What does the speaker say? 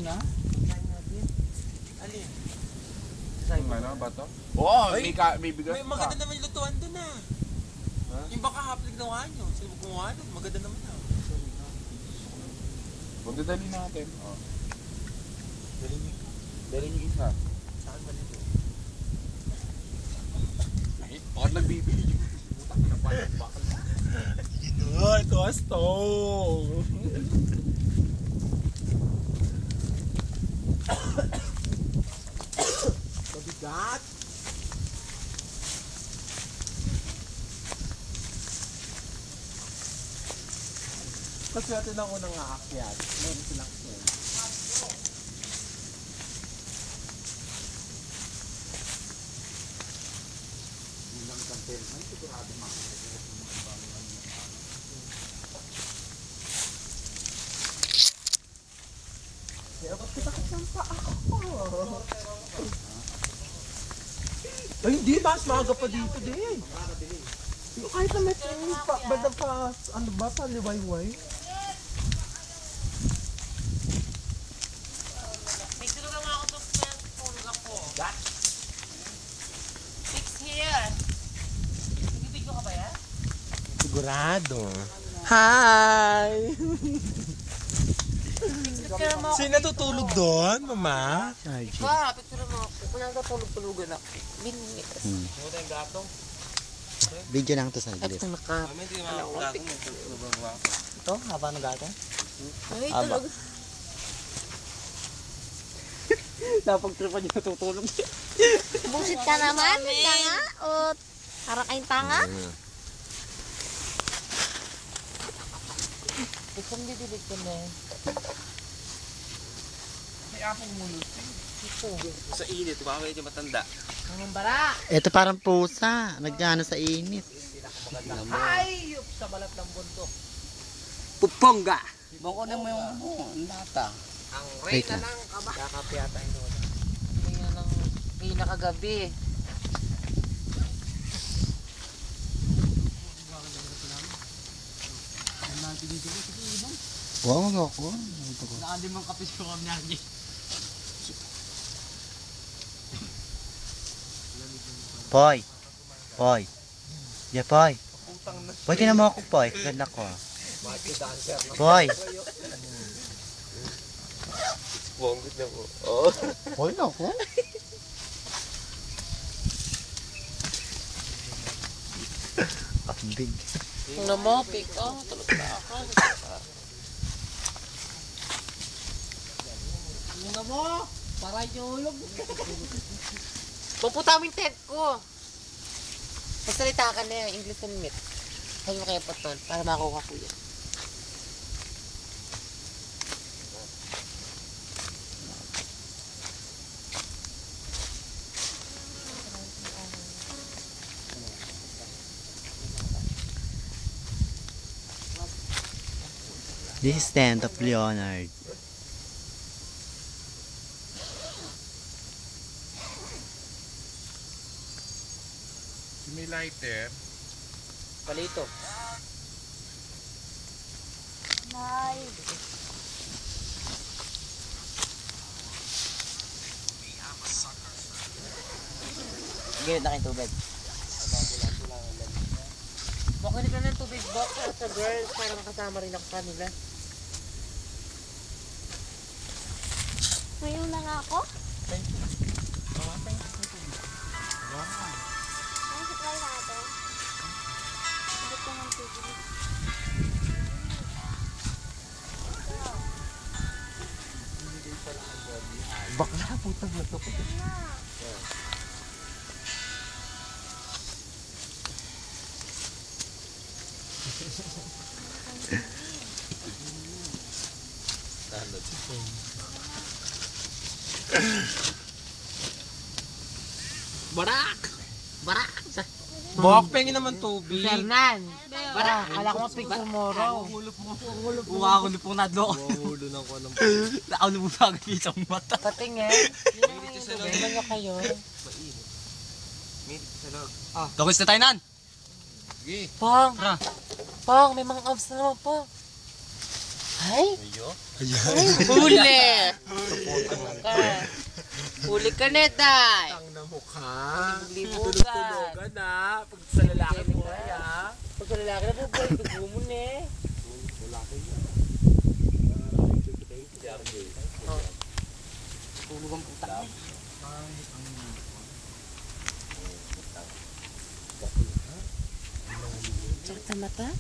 na? Alin? Yung ano ba to? Oo, may bigas May maganda naman yung lutuan dun ah. Yung baka haplig na nga nyo. Sino gumawa nun? Maganda naman ah. Magdadali natin. Dali niyo isa. Saan ba nito? Ay, bakit nagbibili? Butak na pala. Bakal na. Ito astong. Mabigat. Kasi natin ako nang aakyat. Meron silang phone. Hindi campaign. May sigurado makakita. Kaya ba't kitakot ng paa ko? Ay, hindi. Mas maaga pa dito din. Kahit na may pa, bada pa, ano ba, pa liwayway? May tulog nga ako sa tulog ako. Fix here. Nag-video ka ba yan? Sigurado. Hi! Picture mo. Sino natutulog doon, mama? Ikaw, picture mo ako. Kung lang tulog-tulugan ako. Minit. Buta yung gatong. Video lang to sa At gilid. itong naka... Mami, hindi mga gatong. Ito, haba ng gatong. Ay, Aba. tulog. Napagtripan niyo natutulog. Busit ka naman, tanga? O parang kayong tanga? Isang didilig ko na. May apong mulot. Ito. Sa init, baka medyo matanda. Anong bara? Ito parang pusa. Nagano sa init. Ay! Sa balat ng bundok. Pupongga! Bako na mo yung lata. Ang Wait reyna lang. ng kaba. Kakapi yata yung doon. Reyna ng pinakagabi. Wow, ako. Nakalimang kapis ko kami natin. Poy. Poy. Yeah, Poy. Poy, tinan mo ako, Poy. Ganda ko. Poy. Bonggit na po. Oo. Poy na ako. Kambing. Ano mo, pick oh, tulog na ako. Ano mo? Para yulog. Puputa mo yung TED ko. Magsalita ka na yung English and Myth. Sabi mo kayo patol, para makuha ko yun. This is stand of Leonard. May lighter. Palito. Nay. Gilid na kayong tubig. Baka ka ng tubig box at sa girls para makasama rin ako sa kanila. Ngayon na nga ako? Ano supply natin? Sabot ka ng tubig. Bakla, putang na to. Barak! Barak! Buhok pengi naman tubig. Fernan! Barak! Kala ko picture mo raw. Uwakulo pong nadlo. Mahulo ng ko ng Naulo mo pa agad isang mata. Patingin. Tingnan nyo kayo. Tokis na tayo nan. Sige. Pong! Pong! May mga abs na naman po. Ay! Ayo. Ay! Huli! ka. Huli ka na, Day. Tang na mukha. Libugan. Tulog-tulogan na. Pag sa lalaki mo ha. Pag sa lalaki na po, boy, dugo mo na eh. Tulog ang putak mo. Sakit na mata?